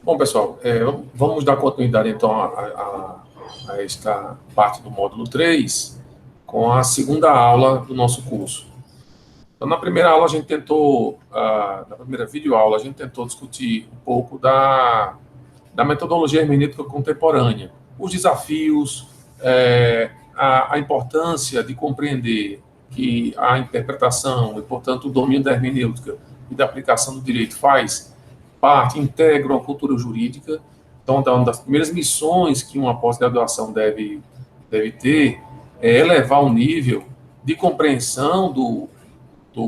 Bom, pessoal, vamos dar continuidade, então, a esta parte do módulo 3, com a segunda aula do nosso curso. Então, na primeira aula, a gente tentou, na primeira videoaula, a gente tentou discutir um pouco da metodologia hermenêutica contemporânea, os desafios, a importância de compreender que a interpretação e, portanto, o domínio da hermenêutica e da aplicação do direito integra uma cultura jurídica. Então, uma das primeiras missões que uma pós-graduação deve ter é elevar o nível de compreensão do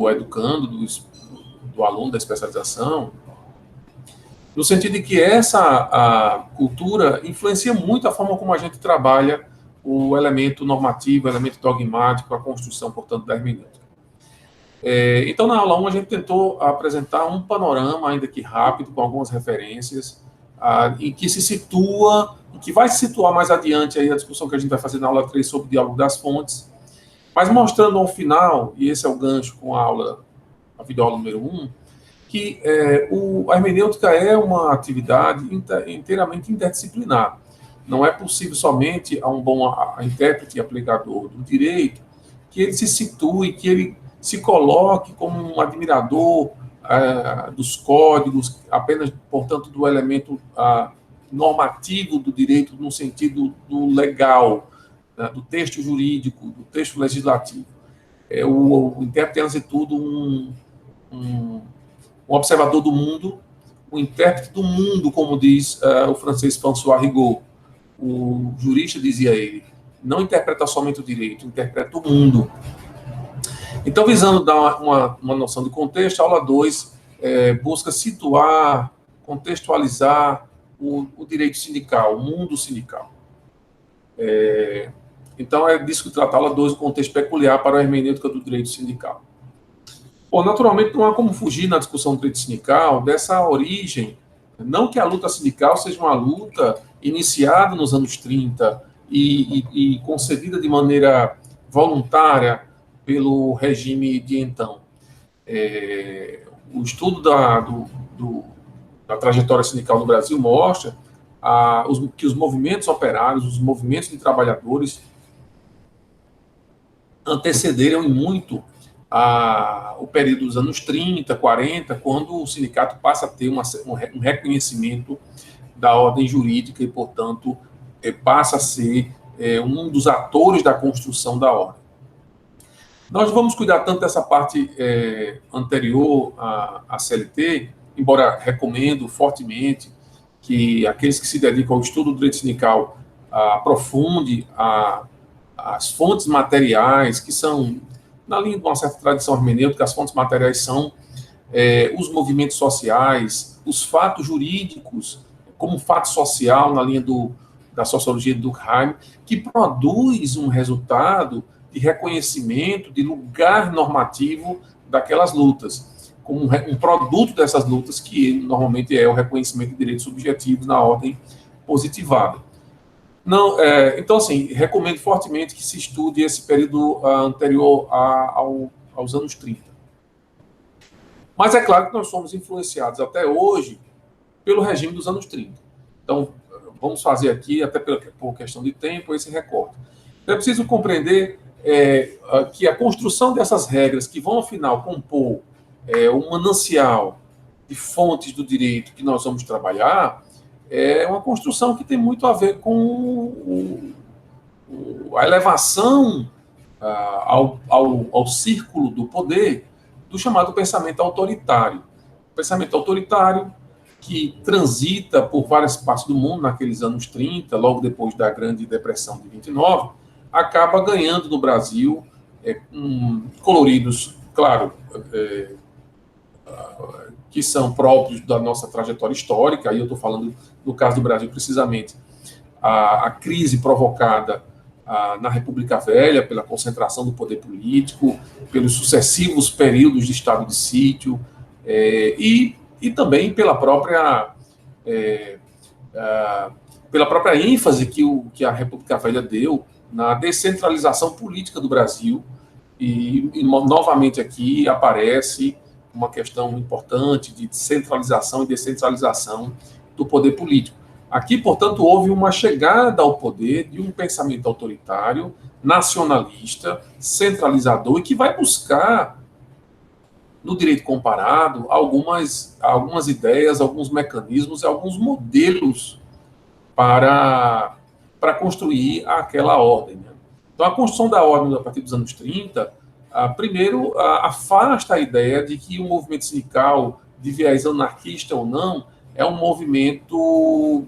educando, do aluno da especialização, no sentido de que a cultura influencia muito a forma como a gente trabalha o elemento normativo, o elemento dogmático, a construção, portanto, da hermenêutica. Então, na aula 1, a gente tentou apresentar um panorama, ainda que rápido, com algumas referências, em que se situa, e que vai se situar mais adiante aí a discussão que a gente vai fazer na aula 3 sobre o diálogo das fontes, mas mostrando ao final, e esse é o gancho com a videoaula número 1, que a hermenêutica é uma atividade inteiramente interdisciplinar. Não é possível somente a um bom intérprete e aplicador do direito que ele se situe, que ele se coloque como um admirador dos códigos, apenas, portanto, do elemento normativo do direito no sentido do legal, né, do texto jurídico, do texto legislativo. O intérprete é, antes de tudo, um observador do mundo, um intérprete do mundo, como diz o francês François Rigaud. O jurista, dizia ele, não interpreta somente o direito, interpreta o mundo. Então, visando dar uma noção de contexto, a aula 2 busca situar, contextualizar o direito sindical, o mundo sindical. Então, é disso que trata a aula 2, o contexto peculiar para a hermenêutica do direito sindical. Bom, naturalmente, não há como fugir na discussão do direito sindical dessa origem, não que a luta sindical seja uma luta iniciada nos anos 30 e concebida de maneira voluntária pelo regime de então. O estudo da trajetória sindical no Brasil mostra que os movimentos operários, os movimentos de trabalhadores antecederam em muito o período dos anos 30, 40, quando o sindicato passa a ter um reconhecimento da ordem jurídica e, portanto, passa a ser um dos atores da construção da ordem. Nós vamos cuidar tanto dessa parte anterior à CLT, embora recomendo fortemente que aqueles que se dedicam ao estudo do direito sindical aprofunde as fontes materiais, que são, na linha de uma certa tradição hermenêutica, as fontes materiais são os movimentos sociais, os fatos jurídicos, como fato social, na linha da sociologia de Durkheim, que produz um resultado de reconhecimento, de lugar normativo daquelas lutas, como um produto dessas lutas, que normalmente é o reconhecimento de direitos subjetivos na ordem positivada. Não, então, assim, recomendo fortemente que se estude esse período anterior aos anos 30. Mas é claro que nós somos influenciados até hoje pelo regime dos anos 30. Então, vamos fazer aqui, até por questão de tempo, esse recorte. Então, é preciso compreender que a construção dessas regras que vão, afinal, compor um manancial de fontes do direito que nós vamos trabalhar é uma construção que tem muito a ver com a elevação ao círculo do poder do chamado pensamento autoritário. O pensamento autoritário que transita por várias partes do mundo naqueles anos 30, logo depois da Grande Depressão de 29, acaba ganhando no Brasil coloridos, claro, que são próprios da nossa trajetória histórica. Aí eu estou falando, no caso do Brasil, precisamente, a crise provocada na República Velha, pela concentração do poder político, pelos sucessivos períodos de estado de sítio, e também pela própria ênfase que a República Velha deu na descentralização política do Brasil, e novamente aqui aparece uma questão importante de centralização e descentralização do poder político. Aqui, portanto, houve uma chegada ao poder de um pensamento autoritário, nacionalista, centralizador, e que vai buscar, no direito comparado, algumas ideias, alguns mecanismos, alguns modelos para construir aquela ordem. Né? Então, a construção da ordem a partir dos anos 30, primeiro, afasta a ideia de que o movimento sindical, de viés anarquista ou não, é um movimento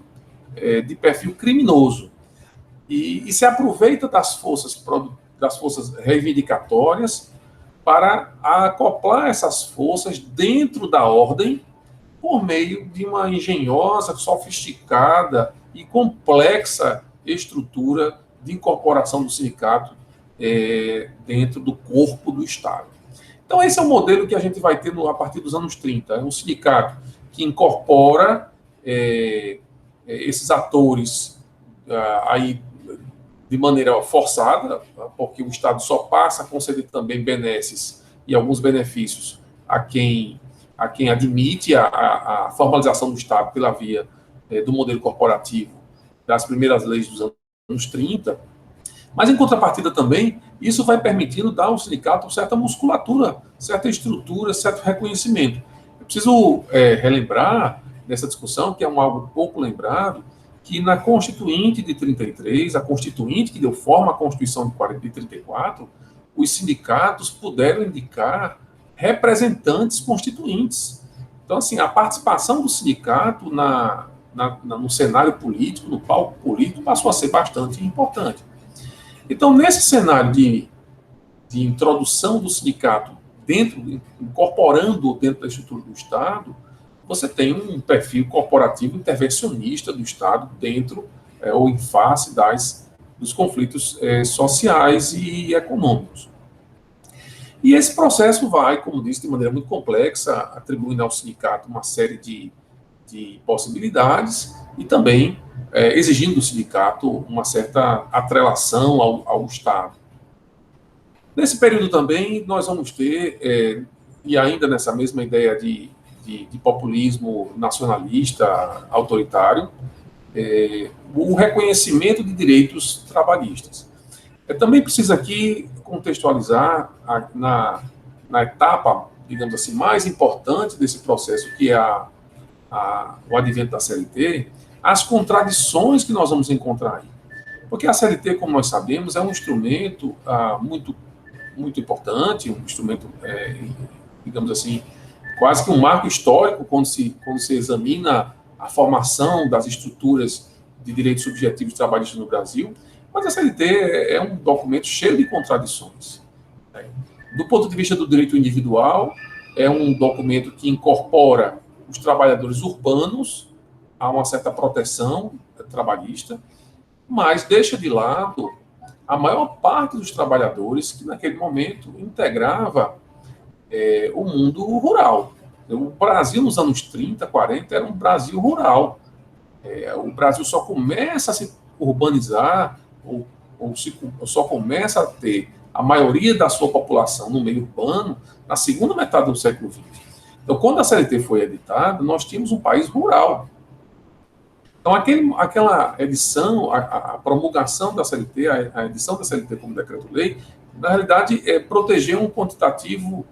de perfil criminoso. E se aproveita das forças reivindicatórias para acoplar essas forças dentro da ordem por meio de uma engenhosa, sofisticada e complexa estrutura de incorporação do sindicato dentro do corpo do Estado. Então, esse é o modelo que a gente vai ter a partir dos anos 30. É um sindicato que incorpora esses atores aí de maneira forçada, porque o Estado só passa a conceder também benesses e alguns benefícios a quem admite a formalização do Estado pela via do modelo corporativo das primeiras leis dos anos 30, mas, em contrapartida também, isso vai permitindo dar ao sindicato certa musculatura, certa estrutura, certo reconhecimento. Eu preciso relembrar, nessa discussão, que é algo pouco lembrado, que na Constituinte de 33, a Constituinte que deu forma à Constituição de 34, os sindicatos puderam indicar representantes constituintes. Então, assim, a participação do sindicato no cenário político, no palco político, passou a ser bastante importante. Então, nesse cenário de introdução do sindicato incorporando dentro da estrutura do Estado, você tem um perfil corporativo intervencionista do Estado dentro ou em face dos conflitos sociais e econômicos. E esse processo vai, como disse, de maneira muito complexa, atribuindo ao sindicato uma série de possibilidades e também exigindo do sindicato uma certa atrelação ao Estado. Nesse período também, nós vamos ter, e ainda nessa mesma ideia de populismo nacionalista, autoritário, o reconhecimento de direitos trabalhistas. Também precisa aqui contextualizar na etapa, digamos assim, mais importante desse processo, que é o advento da CLT, as contradições que nós vamos encontrar aí. Porque a CLT, como nós sabemos, é um instrumento muito, muito importante, um instrumento, digamos assim, quase que um marco histórico quando se examina a formação das estruturas de direitos subjetivos trabalhistas no Brasil, mas a CLT é um documento cheio de contradições. Do ponto de vista do direito individual, é um documento que incorpora os trabalhadores urbanos a uma certa proteção trabalhista, mas deixa de lado a maior parte dos trabalhadores que, naquele momento, integrava o mundo rural. O Brasil, nos anos 30, 40, era um Brasil rural. O Brasil só começa a se urbanizar, ou só começa a ter a maioria da sua população no meio urbano na segunda metade do século XX. Então, quando a CLT foi editada, nós tínhamos um país rural. Então, aquela edição, a promulgação da CLT, a edição da CLT como decreto-lei, na realidade, protegeu um quantitativo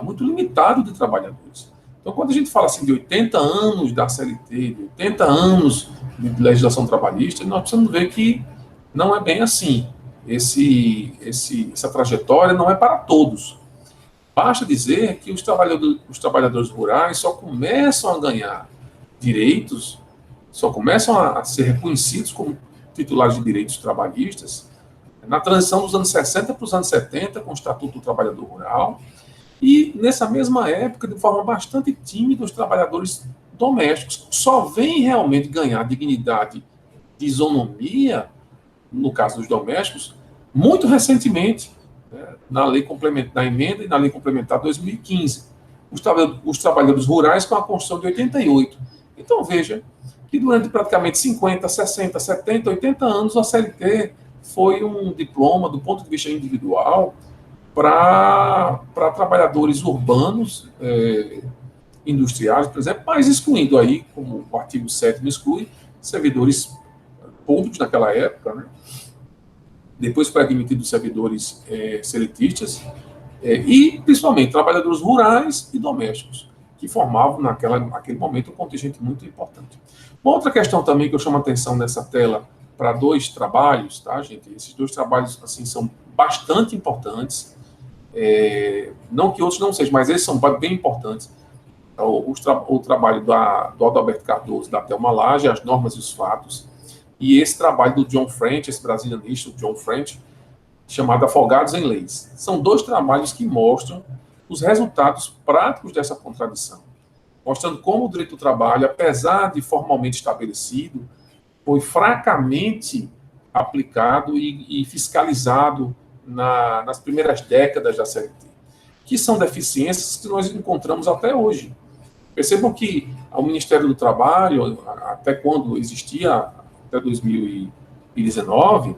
muito limitado de trabalhadores. Então, quando a gente fala assim de 80 anos da CLT, de 80 anos de legislação trabalhista, nós precisamos ver que não é bem assim. Essa trajetória não é para todos. Basta dizer que os trabalhadores rurais só começam a ganhar direitos, só começam a ser reconhecidos como titulares de direitos trabalhistas na transição dos anos 60 para os anos 70, com o Estatuto do Trabalhador Rural, e nessa mesma época, de forma bastante tímida, os trabalhadores domésticos só vêm realmente ganhar dignidade de isonomia, no caso dos domésticos, muito recentemente, na lei complementar, na emenda e na lei complementar de 2015. Os trabalhadores rurais com a Constituição de 88. Então, veja que durante praticamente 50, 60, 70, 80 anos, a CLT foi um diploma, do ponto de vista individual, para trabalhadores urbanos industriais, por exemplo, mas excluindo aí, como o artigo 7º exclui, servidores públicos naquela época, né? Depois foi admitido servidores seletistas, e principalmente trabalhadores rurais e domésticos, que formavam naquele momento um contingente muito importante. Uma outra questão também que eu chamo a atenção nessa tela para 2 trabalhos, tá, gente? Esses 2 trabalhos assim são bastante importantes, não que outros não sejam, mas esses são bem importantes. O trabalho do Adalberto Cardoso, da Thelma Lage, As Normas e os Fatos, e esse trabalho do John French, esse brasilianista, o John French, chamado Afogados em Leis. São 2 trabalhos que mostram os resultados práticos dessa contradição, mostrando como o direito do trabalho, apesar de formalmente estabelecido, foi fracamente aplicado e fiscalizado nas primeiras décadas da CLT, que são deficiências que nós encontramos até hoje. Percebam que o Ministério do Trabalho, até quando existia, até 2019, o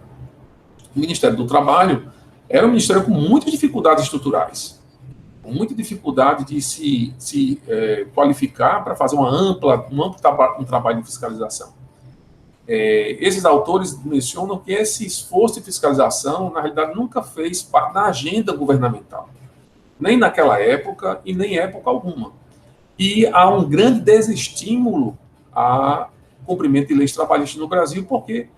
Ministério do Trabalho era um ministério com muitas dificuldades estruturais, com muita dificuldade de se qualificar para fazer um amplo trabalho de fiscalização. Esses autores mencionam que esse esforço de fiscalização, na realidade, nunca fez parte da agenda governamental, nem naquela época e nem época alguma. E há um grande desestímulo a cumprimento de leis trabalhistas no Brasil, porque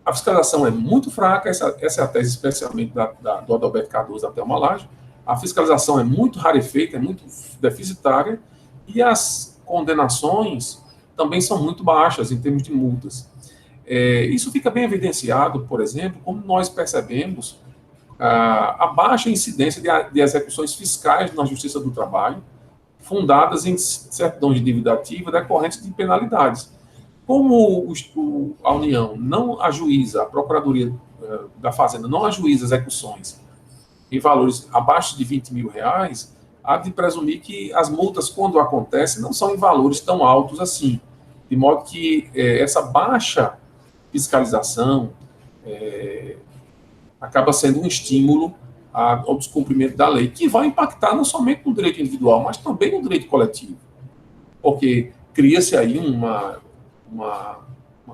a fiscalização é muito fraca, essa é a tese especialmente do Adalberto Cardoso, da Thelma Lage. A fiscalização é muito rarefeita, é muito deficitária, e as condenações também são muito baixas em termos de multas. Isso fica bem evidenciado, por exemplo, como nós percebemos a baixa incidência de execuções fiscais na Justiça do Trabalho, fundadas em certidões de dívida ativa decorrentes de penalidades. Como a União não ajuiza, a Procuradoria da Fazenda não ajuiza execuções em valores abaixo de R$20 mil, há de presumir que as multas, quando acontecem, não são em valores tão altos assim. De modo que essa baixa fiscalização acaba sendo um estímulo ao descumprimento da lei, que vai impactar não somente no direito individual, mas também no direito coletivo. Porque cria-se aí uma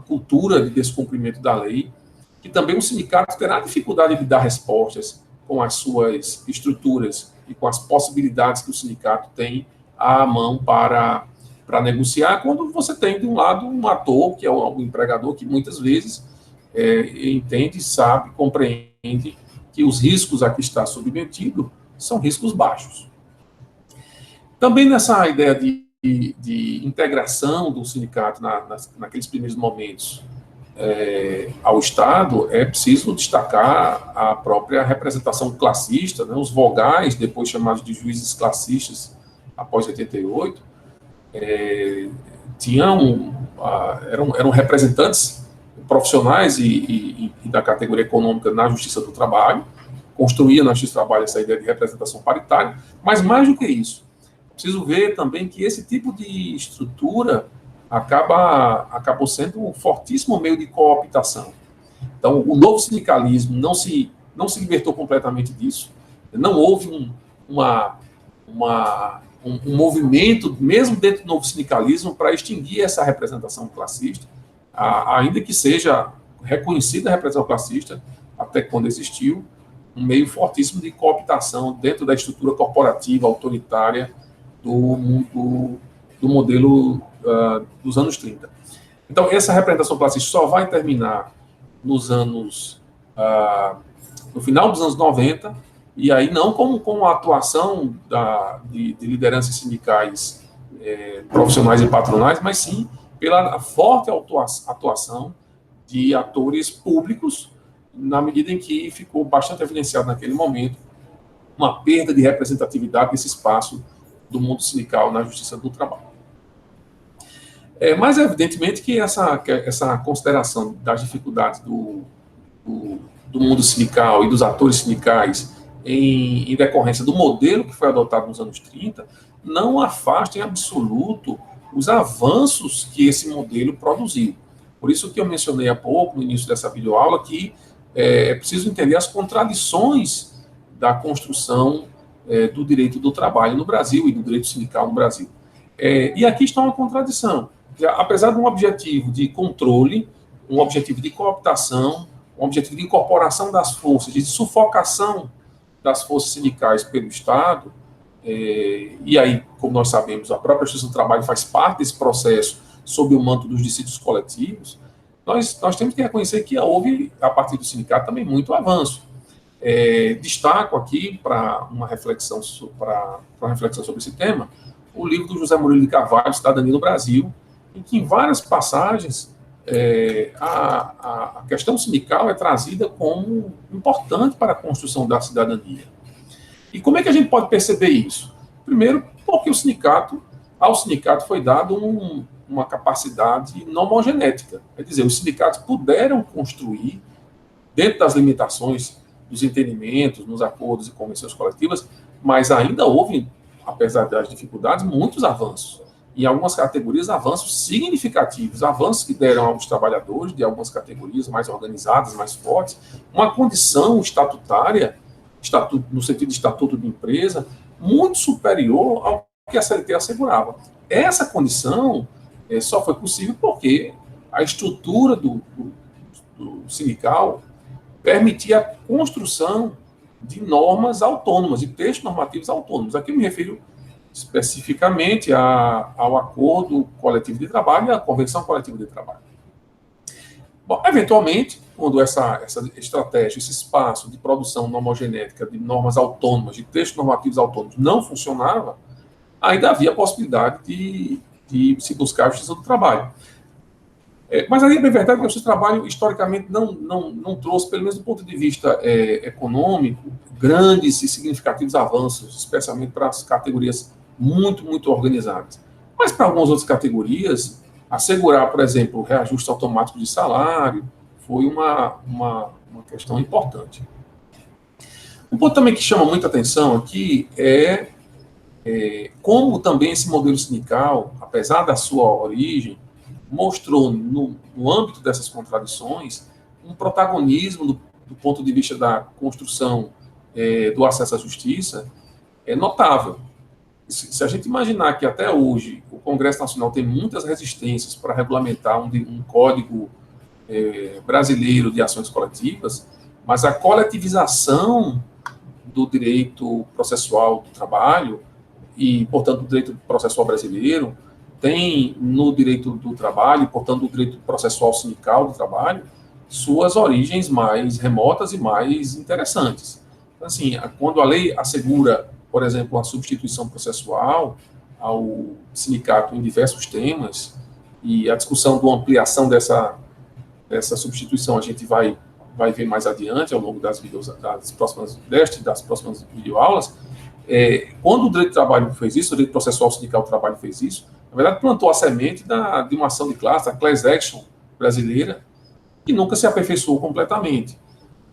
cultura de descumprimento da lei, que também o sindicato terá dificuldade de dar respostas com as suas estruturas e com as possibilidades que o sindicato tem à mão para negociar, quando você tem, de um lado, um ator, que é o empregador, que muitas vezes entende, sabe, compreende que os riscos a que está submetido são riscos baixos. Também nessa ideia de integração do sindicato naqueles primeiros momentos ao Estado, é preciso destacar a própria representação classista, né, os vogais, depois chamados de juízes classistas, após 88, eram representantes profissionais e da categoria econômica na Justiça do Trabalho, construía na Justiça do Trabalho essa ideia de representação paritária, mas mais do que isso, preciso ver também que esse tipo de estrutura acabou sendo um fortíssimo meio de cooptação. Então, o novo sindicalismo não se libertou completamente disso, não houve um movimento, mesmo dentro do novo sindicalismo, para extinguir essa representação classista, ainda que seja reconhecida a representação classista, até quando existiu, um meio fortíssimo de cooptação dentro da estrutura corporativa, autoritária, do modelo dos anos 30. Então, essa representação classista só vai terminar no final dos anos 90, e aí não com a atuação de lideranças sindicais profissionais e patronais, mas sim pela forte atuação de atores públicos, na medida em que ficou bastante evidenciado naquele momento uma perda de representatividade desse espaço do mundo sindical na Justiça do Trabalho. Mas, evidentemente, que essa consideração das dificuldades do mundo sindical e dos atores sindicais em decorrência do modelo que foi adotado nos anos 30, não afasta em absoluto os avanços que esse modelo produziu. Por isso que eu mencionei há pouco, no início dessa videoaula, que é preciso entender as contradições da construção do direito do trabalho no Brasil e do direito sindical no Brasil. E aqui está uma contradição. Apesar de um objetivo de controle, um objetivo de cooptação, um objetivo de incorporação das forças, de sufocação das forças sindicais pelo Estado, e aí, como nós sabemos, a própria Justiça do Trabalho faz parte desse processo sob o manto dos dissídios coletivos, nós temos que reconhecer que houve, a partir do sindicato, também muito avanço. Destaco aqui, para uma reflexão sobre esse tema, o livro do José Murilo de Carvalho, Cidadania no Brasil, em que, em várias passagens, a questão sindical é trazida como importante para a construção da cidadania. E como é que a gente pode perceber isso? Primeiro, porque ao sindicato foi dado uma capacidade nomogenética. Quer dizer, os sindicatos puderam construir, dentro das limitações dos entendimentos, nos acordos e convenções coletivas, mas ainda houve, apesar das dificuldades, muitos avanços. Em algumas categorias, avanços significativos, avanços que deram aos trabalhadores de algumas categorias mais organizadas, mais fortes, uma condição estatutária, no sentido de estatuto de empresa, muito superior ao que a CLT assegurava. Essa condição só foi possível porque a estrutura do sindical permitia a construção de normas autônomas, de textos normativos autônomos. Aqui eu me refiro especificamente ao acordo coletivo de trabalho e à convenção coletiva de trabalho. Bom, eventualmente, quando essa estratégia, esse espaço de produção normogenética de normas autônomas, de textos normativos autônomos, não funcionava, ainda havia a possibilidade de se buscar a justiça do trabalho. Mas aí é bem verdade que a justiça do trabalho, historicamente, não trouxe, pelo menos do ponto de vista econômico, grandes e significativos avanços, especialmente para as categorias muito, muito organizadas. Mas para algumas outras categorias, assegurar, por exemplo, o reajuste automático de salário foi uma questão importante. Um ponto também que chama muita atenção aqui como também esse modelo sindical, apesar da sua origem, mostrou, no âmbito dessas contradições, um protagonismo do ponto de vista da construção do acesso à justiça notável. Se a gente imaginar que até hoje o Congresso Nacional tem muitas resistências para regulamentar um código brasileiro de ações coletivas, mas a coletivização do direito processual do trabalho e, portanto, do direito processual brasileiro tem no direito do trabalho, portanto, no direito processual sindical do trabalho, suas origens mais remotas e mais interessantes. Então, assim, quando a lei assegura, por exemplo, a substituição processual ao sindicato em diversos temas, e a discussão da ampliação dessa substituição a gente vai ver mais adiante, ao longo das próximas videoaulas, quando o direito do trabalho fez isso, o direito processual sindical do trabalho fez isso, na verdade, plantou a semente de uma ação de classe, a class action brasileira, que nunca se aperfeiçoou completamente,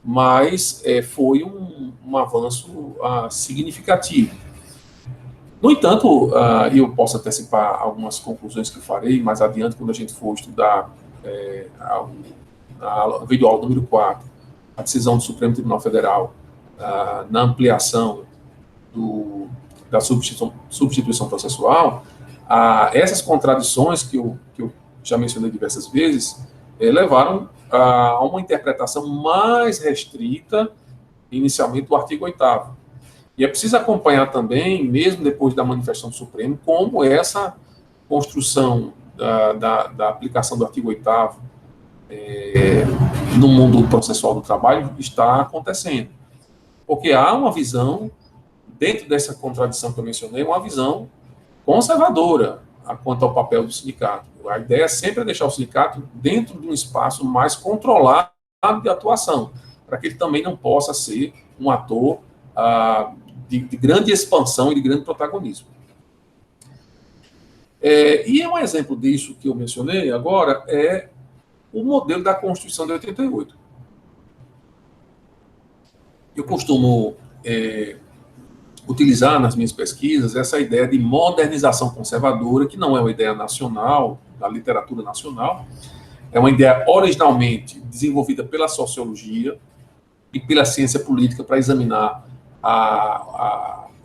mas foi um avanço significativo. No entanto, eu posso antecipar algumas conclusões que eu farei mais adiante, quando a gente for estudar a videoaula número 4, a decisão do Supremo Tribunal Federal na ampliação da substituição processual. Essas contradições que eu já mencionei diversas vezes levaram a uma interpretação mais restrita, inicialmente, do artigo 8º. E é preciso acompanhar também, mesmo depois da manifestação do Supremo, como essa construção da aplicação do artigo 8º no mundo processual do trabalho está acontecendo. Porque há uma visão, dentro dessa contradição que eu mencionei, uma visão conservadora quanto ao papel do sindicato. A ideia sempre é deixar o sindicato dentro de um espaço mais controlado de atuação, para que ele também não possa ser um ator de grande expansão e de grande protagonismo. E um exemplo disso que eu mencionei agora é o modelo da Constituição de 88. Eu costumo utilizar nas minhas pesquisas essa ideia de modernização conservadora, que não é uma ideia nacional, da literatura nacional, é uma ideia originalmente desenvolvida pela sociologia e pela ciência política para examinar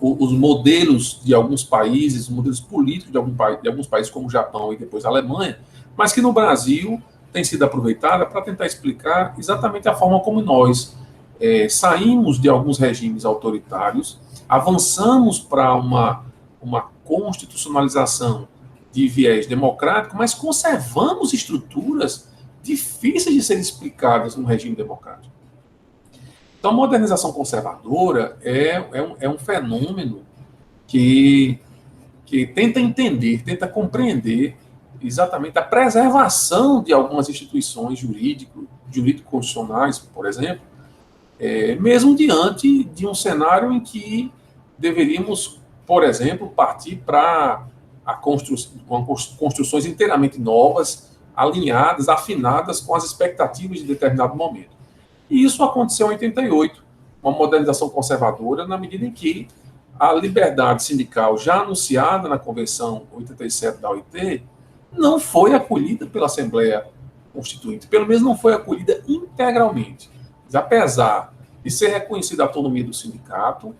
os modelos de alguns países, os modelos políticos de alguns países como o Japão e depois a Alemanha, mas que no Brasil tem sido aproveitada para tentar explicar exatamente a forma como nós saímos de alguns regimes autoritários, avançamos para uma constitucionalização de viés democrático, mas conservamos estruturas difíceis de serem explicadas num regime democrático. Então, a modernização conservadora é um fenômeno que tenta entender, tenta compreender exatamente a preservação de algumas instituições jurídico-constitucionais, por exemplo, mesmo diante de um cenário em que deveríamos, por exemplo, partir para construções inteiramente novas, alinhadas, afinadas com as expectativas de determinado momento. E isso aconteceu em 88, uma modernização conservadora, na medida em que a liberdade sindical já anunciada na Convenção 87 da OIT não foi acolhida pela Assembleia Constituinte, pelo menos não foi acolhida integralmente. Mas, apesar de ser reconhecida a autonomia do sindicato,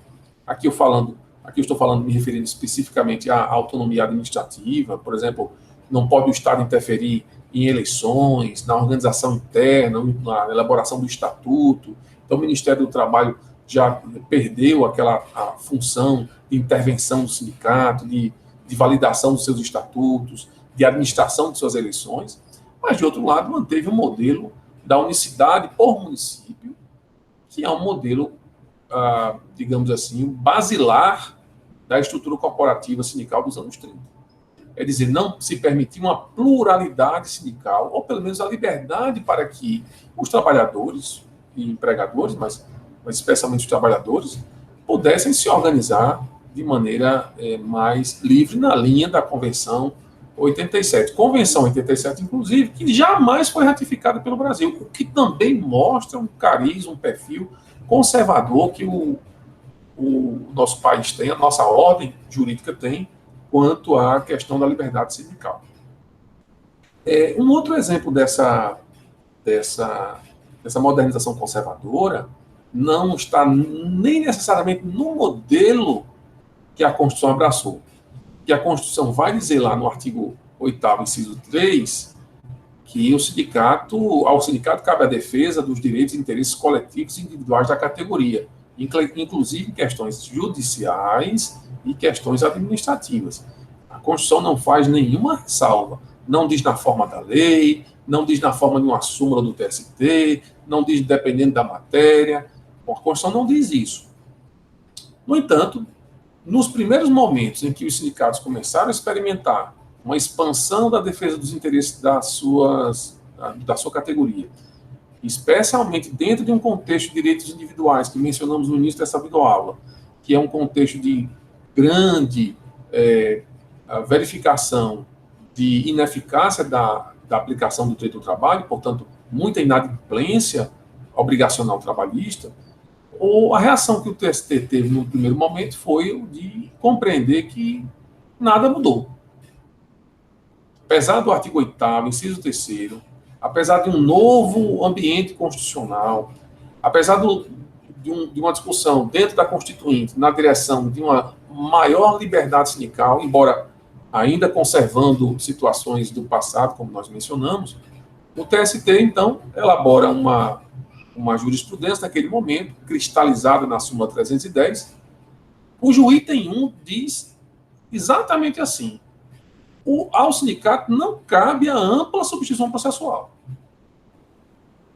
aqui eu estou falando, me referindo especificamente à autonomia administrativa, por exemplo, não pode o Estado interferir em eleições, na organização interna, na elaboração do estatuto. Então, o Ministério do Trabalho já perdeu a função de intervenção do sindicato, de validação dos seus estatutos, de administração de suas eleições, mas, de outro lado, manteve o modelo da unicidade por município, que é um modelo, digamos assim, basilar da estrutura corporativa sindical dos anos 30. É dizer, não se permitir uma pluralidade sindical, ou pelo menos a liberdade para que os trabalhadores e empregadores, mas especialmente os trabalhadores, pudessem se organizar de maneira mais livre na linha da Convenção 87. Convenção 87, inclusive, que jamais foi ratificada pelo Brasil, o que também mostra um cariz, um perfil conservador que o nosso país tem, a nossa ordem jurídica tem, quanto à questão da liberdade sindical. Um outro exemplo dessa modernização conservadora não está nem necessariamente no modelo que a Constituição abraçou. Que a Constituição vai dizer lá no artigo 8º, inciso 3, que ao sindicato cabe a defesa dos direitos e interesses coletivos e individuais da categoria, inclusive questões judiciais e questões administrativas. A Constituição não faz nenhuma ressalva, não diz na forma da lei, não diz na forma de uma súmula do TST, não diz dependendo da matéria. Bom, a Constituição não diz isso. No entanto, nos primeiros momentos em que os sindicatos começaram a experimentar uma expansão da defesa dos interesses da sua categoria, especialmente dentro de um contexto de direitos individuais, que mencionamos no início dessa videoaula, que é um contexto de grande verificação de ineficácia da aplicação do direito do trabalho, portanto, muita inadimplência obrigacional trabalhista, ou a reação que o TST teve no primeiro momento foi de compreender que nada mudou. Apesar do artigo 8º, inciso 3º, apesar de um novo ambiente constitucional, apesar de uma discussão dentro da Constituinte na direção de uma maior liberdade sindical, embora ainda conservando situações do passado, como nós mencionamos, o TST, então, elabora uma jurisprudência naquele momento, cristalizada na súmula 310, cujo item 1 diz exatamente assim: ao sindicato não cabe a ampla substituição processual.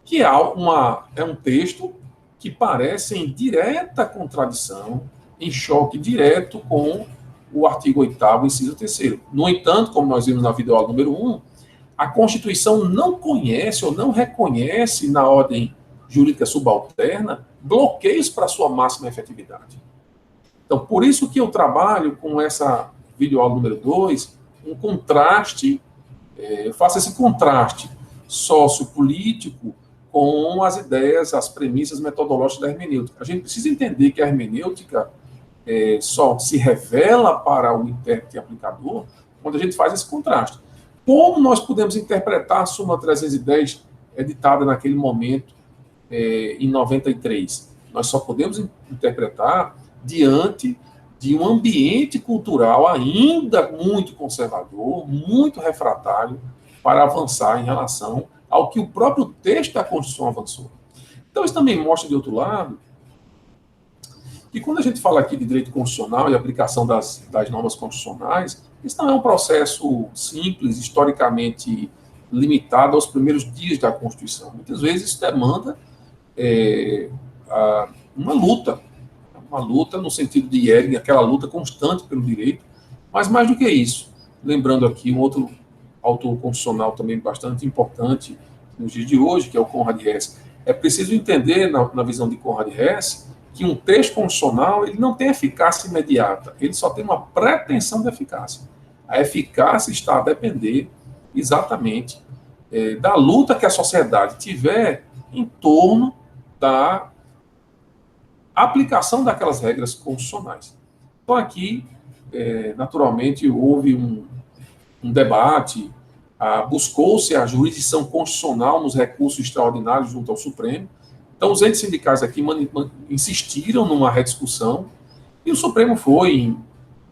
Que é um texto que parece em direta contradição, em choque direto com o artigo 8º, inciso 3º. No entanto, como nós vimos na videoaula número 1, a Constituição não conhece ou não reconhece na ordem jurídica subalterna bloqueios para sua máxima efetividade. Então, por isso que eu trabalho com essa videoaula número 2, um contraste, eu faço esse contraste sociopolítico com as ideias, as premissas metodológicas da hermenêutica. A gente precisa entender que a hermenêutica só se revela para o intérprete e aplicador quando a gente faz esse contraste. Como nós podemos interpretar a súmula 310 editada naquele momento, em 93? Nós só podemos interpretar diante de um ambiente cultural ainda muito conservador, muito refratário para avançar em relação ao que o próprio texto da Constituição avançou. Então, isso também mostra, de outro lado, que quando a gente fala aqui de direito constitucional e aplicação das normas constitucionais, isso não é um processo simples, historicamente limitado aos primeiros dias da Constituição. Muitas vezes isso demanda uma luta no sentido de Hering, aquela luta constante pelo direito, mas mais do que isso, lembrando aqui um outro autor constitucional também bastante importante nos dias de hoje, que é o Conrad Hess. É preciso entender, na visão de Conrad Hess, que um texto constitucional ele não tem eficácia imediata, ele só tem uma pretensão de eficácia. A eficácia está a depender exatamente da luta que a sociedade tiver em torno da aplicação daquelas regras constitucionais. Então, aqui, naturalmente, houve um debate, buscou-se a jurisdição constitucional nos recursos extraordinários junto ao Supremo. Então, os entes sindicais aqui insistiram numa rediscussão, e o Supremo foi,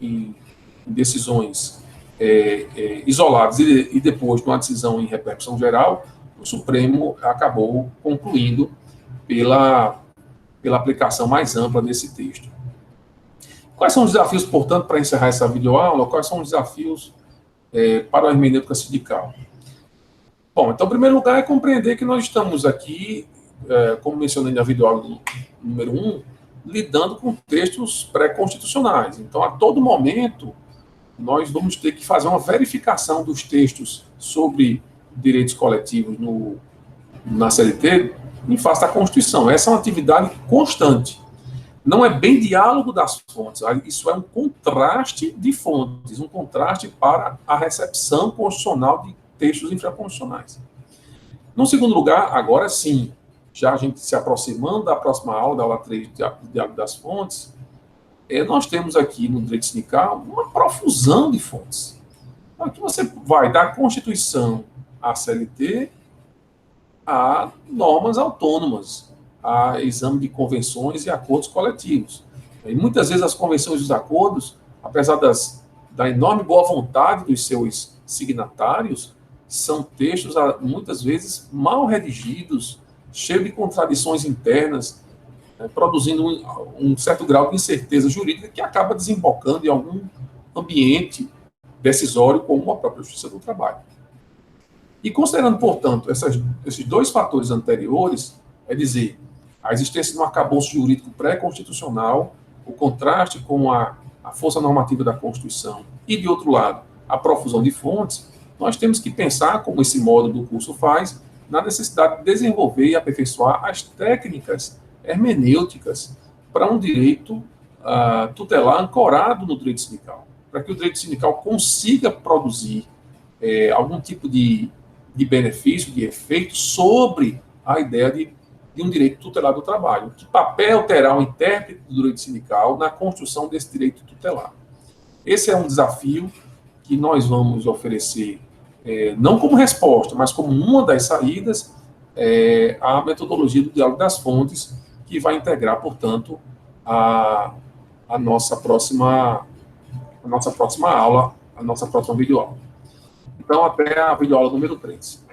em decisões isoladas e depois, numa decisão em repercussão geral, o Supremo acabou concluindo pela aplicação mais ampla desse texto. Quais são os desafios, portanto, para encerrar essa videoaula? Quais são os desafios para a hermenêutica sindical? Bom, então, em primeiro lugar, é compreender que nós estamos aqui, como mencionei na videoaula número 1, lidando com textos pré-constitucionais. Então, a todo momento, nós vamos ter que fazer uma verificação dos textos sobre direitos coletivos na CLT em face da Constituição. Essa é uma atividade constante. Não é bem diálogo das fontes, isso é um contraste de fontes, um contraste para a recepção constitucional de textos infraconstitucionais. No segundo lugar, agora sim, já a gente se aproximando da próxima aula, da aula 3 de diálogo das fontes, nós temos aqui no direito sindical uma profusão de fontes. Aqui você vai da Constituição à CLT a normas autônomas, a exame de convenções e acordos coletivos. E muitas vezes as convenções e os acordos, apesar da enorme boa vontade dos seus signatários, são textos muitas vezes mal redigidos, cheios de contradições internas, produzindo um certo grau de incerteza jurídica que acaba desembocando em algum ambiente decisório como a própria Justiça do Trabalho. E considerando, portanto, esses dois fatores anteriores, é dizer, a existência de um arcabouço jurídico pré-constitucional, o contraste com a força normativa da Constituição e, de outro lado, a profusão de fontes, nós temos que pensar, como esse módulo do curso faz, na necessidade de desenvolver e aperfeiçoar as técnicas hermenêuticas para um direito tutelar ancorado no direito sindical, para que o direito sindical consiga produzir algum tipo de benefício, de efeito sobre a ideia de um direito tutelar do trabalho. Que papel terá o intérprete do direito sindical na construção desse direito tutelar? Esse é um desafio que nós vamos oferecer, não como resposta, mas como uma das saídas, à metodologia do diálogo das fontes, que vai integrar, portanto, a nossa próxima aula, a nossa próxima videoaula. Então, até a videoaula número 3.